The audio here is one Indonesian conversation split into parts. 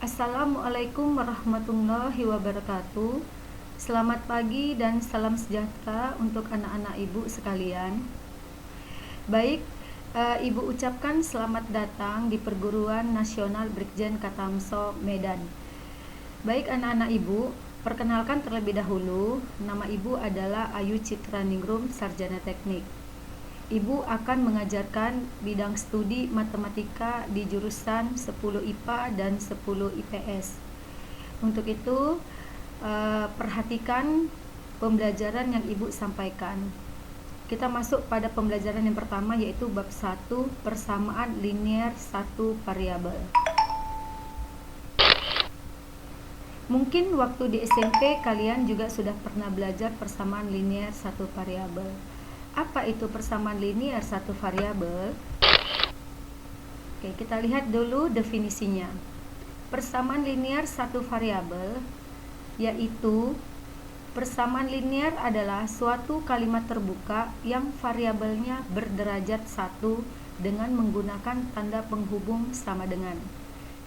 Assalamualaikum warahmatullahi wabarakatuh. Selamat pagi dan salam sejahtera untuk anak-anak ibu sekalian. Baik, ibu ucapkan selamat datang di Perguruan Nasional Brigjen Katamso Medan. Baik anak-anak ibu, perkenalkan terlebih dahulu, nama ibu adalah Ayu Citra Ningrum, Sarjana Teknik. Ibu akan mengajarkan bidang studi matematika di jurusan 10 IPA dan 10 IPS. Untuk itu, perhatikan pembelajaran yang ibu sampaikan. Kita masuk pada pembelajaran yang pertama, yaitu bab 1, persamaan linier satu variabel. Mungkin waktu di SMP kalian juga sudah pernah belajar persamaan linier satu variabel. Apa itu persamaan linier satu variabel? Oke, kita lihat dulu definisinya. Persamaan linier satu variabel yaitu persamaan linier adalah suatu kalimat terbuka yang variabelnya berderajat 1 dengan menggunakan tanda penghubung sama dengan.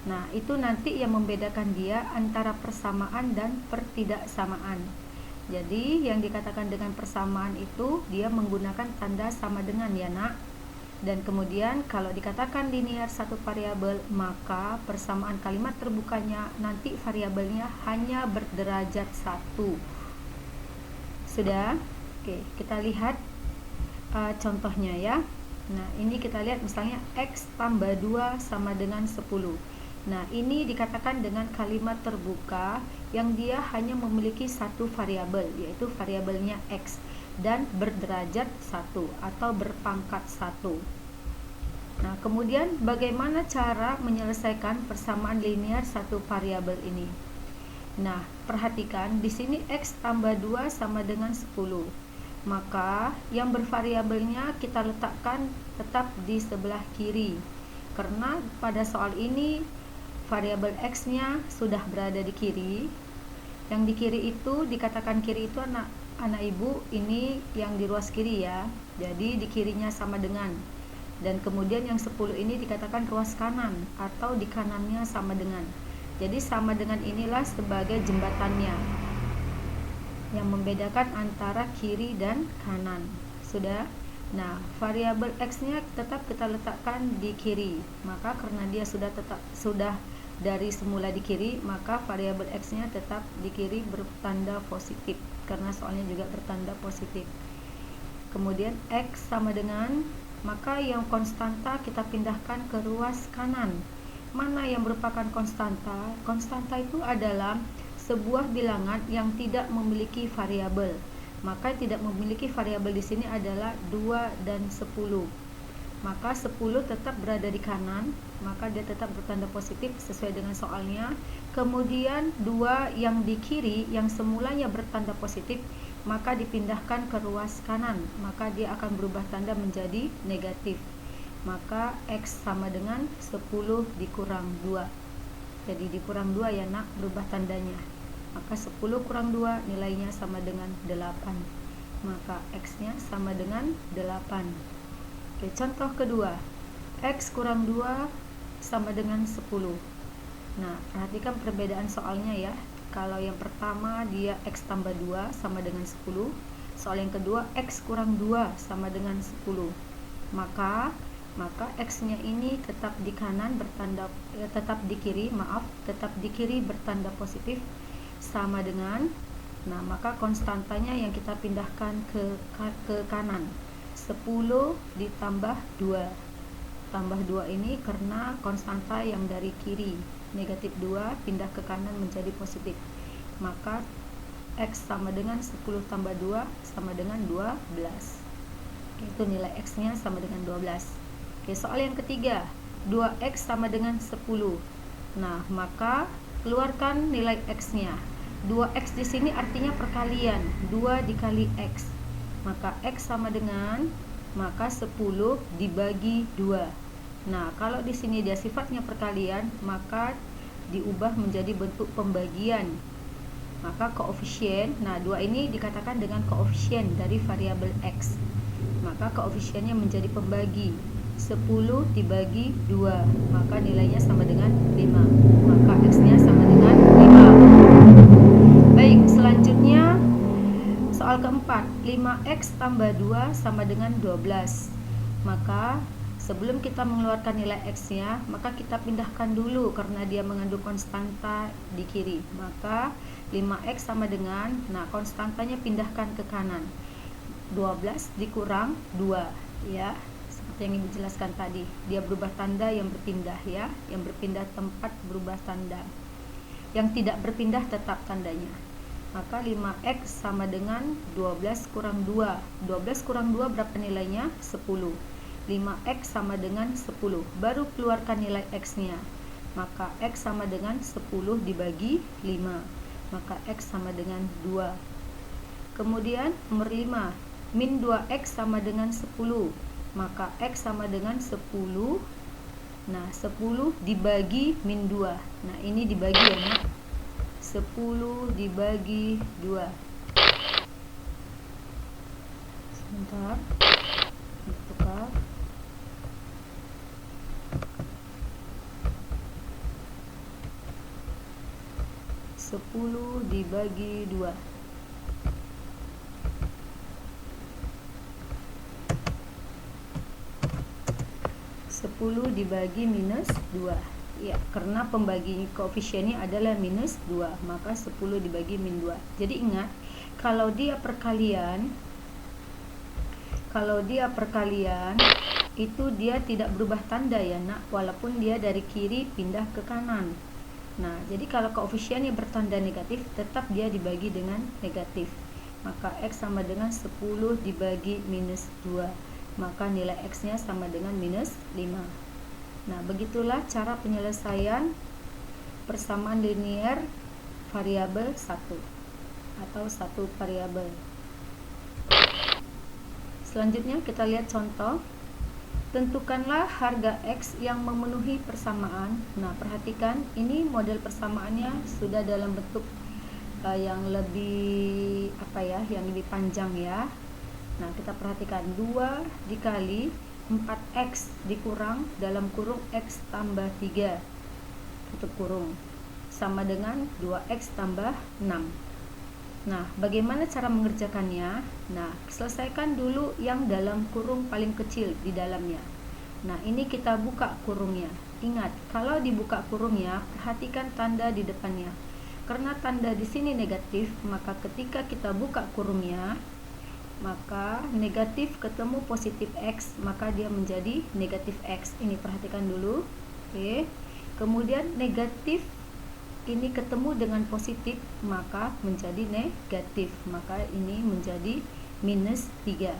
Nah, itu nanti yang membedakan dia antara persamaan dan pertidaksamaan. Jadi yang dikatakan dengan persamaan itu dia menggunakan tanda sama dengan ya nak. Dan kemudian kalau dikatakan linier satu variabel, maka persamaan kalimat terbukanya nanti variabelnya hanya berderajat 1. Sudah? Oke, kita lihat contohnya ya. Nah, ini kita lihat misalnya X tambah 2 sama dengan 10. Nah, ini dikatakan dengan kalimat terbuka yang dia hanya memiliki satu variabel, yaitu variabelnya X, dan berderajat 1 atau berpangkat 1. Nah, kemudian bagaimana cara menyelesaikan persamaan linier satu variabel ini? Nah, perhatikan di sini X tambah 2 sama dengan 10. Maka yang bervariabelnya kita letakkan tetap di sebelah kiri. Karena pada soal ini variabel X-nya sudah berada di kiri. Yang di kiri itu dikatakan kiri itu anak ibu ini yang di ruas kiri ya. Jadi di kirinya sama dengan. Dan kemudian yang 10 ini dikatakan ruas kanan atau di kanannya sama dengan. Jadi sama dengan inilah sebagai jembatannya yang membedakan antara kiri dan kanan. Sudah? Nah, variabel X-nya tetap kita letakkan di kiri. Maka karena dia sudah dari semula di kiri, maka variabel X-nya tetap di kiri bertanda positif karena soalnya juga bertanda positif. Kemudian X sama dengan, maka yang konstanta kita pindahkan ke ruas kanan. Mana yang merupakan konstanta? Konstanta itu adalah sebuah bilangan yang tidak memiliki variabel. Maka tidak memiliki variabel di sini adalah 2 dan 10. Maka 10 tetap berada di kanan, maka dia tetap bertanda positif sesuai dengan soalnya. Kemudian 2 yang di kiri yang semulanya bertanda positif, maka dipindahkan ke ruas kanan, maka dia akan berubah tanda menjadi negatif. Maka X sama dengan 10 dikurang 2. Jadi dikurang 2 ya nak, berubah tandanya. Maka 10 kurang 2 nilainya sama dengan 8. Maka X-nya sama dengan 8. Oke, contoh kedua, X kurang 2 sama dengan 10. Nah, perhatikan perbedaan soalnya ya. Kalau yang pertama dia X tambah 2 sama dengan 10. Soal yang kedua X kurang 2 sama dengan 10. Maka X-nya ini tetap di kanan bertanda tetap di kiri bertanda positif sama dengan, nah maka konstantanya yang kita pindahkan ke kanan. 10 ditambah 2. Tambah 2 ini karena konstanta yang dari kiri negatif 2 pindah ke kanan menjadi positif. Maka X sama dengan 10 tambah 2 sama dengan 12. Itu nilai X-nya sama dengan 12. Oke, soal yang ketiga, 2X sama dengan 10. Nah, maka keluarkan nilai X-nya. 2X di sini artinya perkalian, 2 dikali X. Maka X sama dengan, maka 10 dibagi 2. Nah, kalau di sini dia sifatnya perkalian, maka diubah menjadi bentuk pembagian. Maka koefisien, nah 2 ini dikatakan dengan koefisien dari variabel X. Maka koefisiennya menjadi pembagi. 10 dibagi 2, maka nilainya sama dengan 5. Maka X-nya tambah 2 sama dengan 12. Maka sebelum kita mengeluarkan nilai X-nya, maka kita pindahkan dulu karena dia mengandung konstanta di kiri. Maka 5X sama dengan, nah konstantanya pindahkan ke kanan. 12 dikurang 2, ya. Seperti yang dijelaskan tadi, dia berubah tanda yang berpindah, ya. Yang berpindah tempat berubah tanda. Yang tidak berpindah tetap tandanya. Maka 5X sama dengan 12 kurang 2. 12 kurang 2 berapa nilainya? 10. 5X sama dengan 10. Baru keluarkan nilai X-nya. Maka X sama dengan 10 dibagi 5. Maka X sama dengan 2. Kemudian nomor 5. Min 2X sama dengan 10. Maka X sama dengan 10. Nah, 10 dibagi min 2. Nah, ini dibagi ya, Nak. 10 dibagi 2. Sebentar. Tukar. 10 dibagi 2. 10 dibagi minus 2. Ya, karena pembagi koefisiennya adalah minus 2, maka 10 dibagi min 2. Jadi ingat, kalau dia perkalian itu dia tidak berubah tanda ya, Nak, walaupun dia dari kiri pindah ke kanan. Nah, jadi kalau koefisiennya bertanda negatif, tetap dia dibagi dengan negatif. Maka X sama dengan 10 dibagi minus 2. Maka nilai X-nya sama dengan minus 5. Nah, begitulah cara penyelesaian persamaan linear variabel 1 atau satu variabel. Selanjutnya kita lihat contoh. Tentukanlah harga X yang memenuhi persamaan. Nah, perhatikan, ini model persamaannya sudah dalam bentuk yang lebih yang lebih panjang ya. Nah, kita perhatikan 2 dikali 4X dikurang dalam kurung X tambah 3 tutup kurung sama dengan 2X tambah 6. Nah, bagaimana cara mengerjakannya? Nah, selesaikan dulu yang dalam kurung paling kecil di dalamnya. Nah, ini kita buka kurungnya. Ingat, kalau dibuka kurungnya, perhatikan tanda di depannya. Karena tanda di sini negatif, maka ketika kita buka kurungnya, maka negatif ketemu positif X, maka dia menjadi negatif X. Ini perhatikan dulu. Oke. Kemudian negatif ini ketemu dengan positif, maka menjadi negatif. Maka ini menjadi minus 3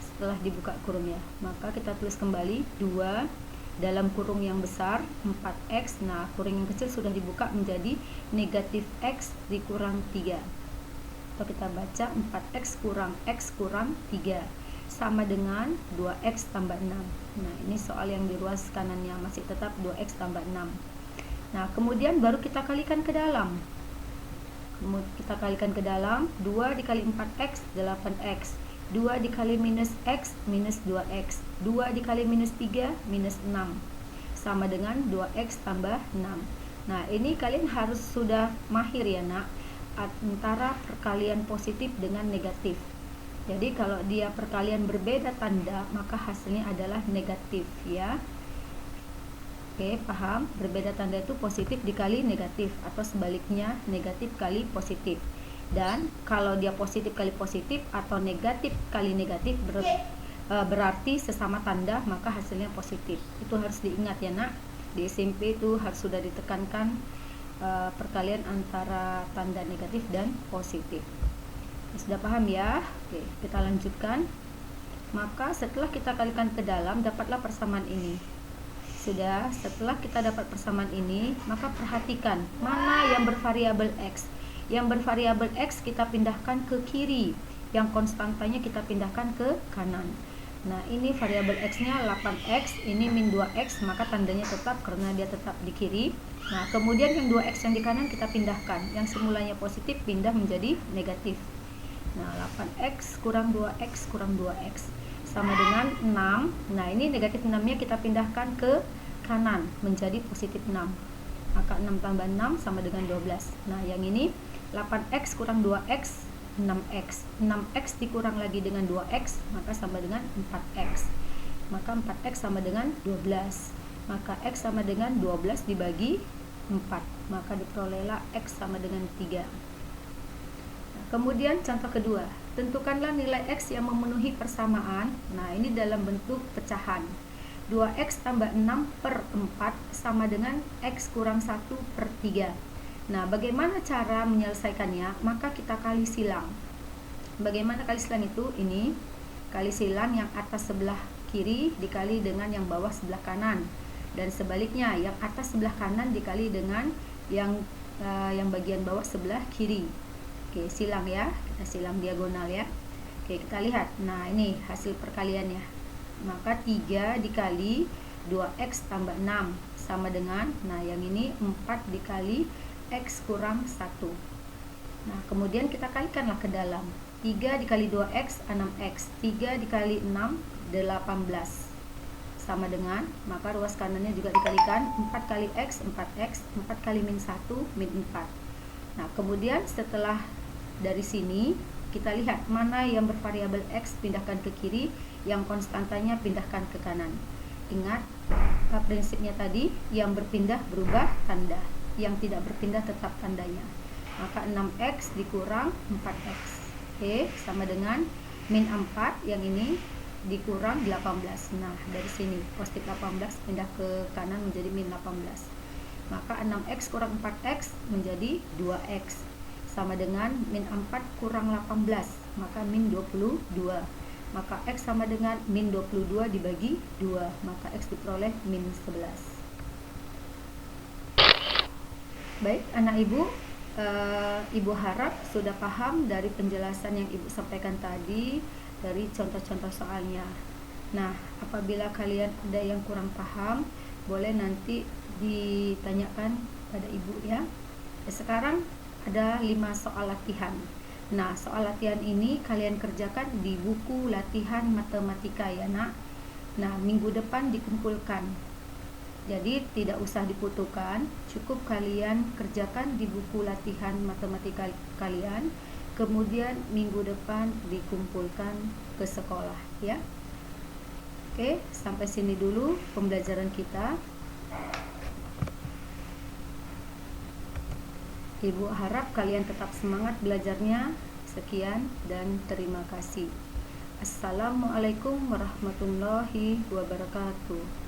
setelah dibuka kurungnya. Maka kita tulis kembali 2 dalam kurung yang besar 4X. Nah, kurung yang kecil sudah dibuka menjadi negatif X dikurang 3. Atau kita baca 4X kurang X kurang 3 sama dengan 2X tambah 6. Nah, ini soal yang di ruas kanannya masih tetap 2X tambah 6. Nah, kemudian baru kita kalikan ke dalam. Kita kalikan ke dalam, 2 dikali 4X, 8X. 2 dikali minus X, minus 2X. 2 dikali minus 3, minus 6. Sama dengan 2X tambah 6. Nah, ini kalian harus sudah mahir ya, Nak, antara perkalian positif dengan negatif. Jadi, kalau dia perkalian berbeda tanda, maka hasilnya adalah negatif ya. Oke, paham? Berbeda tanda itu positif dikali negatif atau sebaliknya negatif kali positif. Dan kalau dia positif kali positif atau negatif kali negatif berarti sesama tanda, maka hasilnya positif. Itu harus diingat ya, Nak. Di SMP itu harus sudah ditekankan perkalian antara tanda negatif dan positif. Sudah paham ya? Oke, kita lanjutkan. Maka setelah kita kalikan ke dalam, dapatlah persamaan ini. Sudah, setelah kita dapat persamaan ini, maka perhatikan mana yang bervariabel X. Yang bervariabel X kita pindahkan ke kiri, yang konstantanya kita pindahkan ke kanan. Nah, ini variabel X-nya 8X, ini min 2X, maka tandanya tetap karena dia tetap di kiri. Nah, kemudian yang 2X yang di kanan kita pindahkan, yang semulanya positif pindah menjadi negatif. Nah, 8X kurang 2X kurang 2X sama dengan 6. Nah, ini negatif 6-nya kita pindahkan ke kanan menjadi positif 6. Maka 6 tambah 6 sama dengan 12. Nah, yang ini 8X kurang 2X 6x. 6x dikurang lagi dengan 2x, maka sama dengan 4x. Maka 4x sama dengan 12. Maka x sama dengan 12 dibagi 4. Maka diperolehlah x sama dengan 3. Nah, kemudian contoh kedua, tentukanlah nilai x yang memenuhi persamaan. Nah, ini dalam bentuk pecahan. 2x tambah 6 per 4 sama dengan x kurang 1 per 3. Nah, bagaimana cara menyelesaikannya? Maka kita kali silang. Bagaimana kali silang itu? Ini kali silang yang atas sebelah kiri dikali dengan yang bawah sebelah kanan, dan sebaliknya yang atas sebelah kanan dikali dengan yang bagian bawah sebelah kiri. Oke, silang ya. Kita silang diagonal ya. Oke, kita lihat. Nah, ini hasil perkaliannya. Maka 3 dikali 2x tambah 6 sama dengan, nah yang ini 4 dikali x kurang 1. Nah, kemudian kita kalikanlah ke dalam. 3 dikali 2x 6x, 3 dikali 6 18 sama dengan, maka ruas kanannya juga dikalikan, 4 kali x 4x, 4 kali min 1 min 4. Nah, kemudian setelah dari sini kita lihat mana yang bervariabel x pindahkan ke kiri, yang konstantanya pindahkan ke kanan. Ingat prinsipnya tadi, yang berpindah berubah tanda, yang tidak berpindah tetap tandanya. Maka 6x dikurang 4x. Oke, sama dengan min 4, yang ini dikurang 18. Nah, dari sini positif 18 pindah ke kanan menjadi min 18. Maka 6x kurang 4x menjadi 2x. Sama dengan min 4 kurang 18, maka min 22. Maka x sama dengan min 22 dibagi 2, maka x diperoleh min 11. Baik, anak ibu, ibu harap sudah paham dari penjelasan yang ibu sampaikan tadi, dari contoh-contoh soalnya. Nah, apabila kalian ada yang kurang paham, boleh nanti ditanyakan pada ibu ya. Sekarang ada 5 soal latihan. Nah, soal latihan ini kalian kerjakan di buku latihan matematika ya nak. Nah, minggu depan dikumpulkan. Jadi tidak usah diputukan, cukup kalian kerjakan di buku latihan matematika kalian, kemudian minggu depan dikumpulkan ke sekolah ya. Oke, sampai sini dulu pembelajaran kita. Ibu harap kalian tetap semangat belajarnya. Sekian dan terima kasih. Assalamualaikum warahmatullahi wabarakatuh.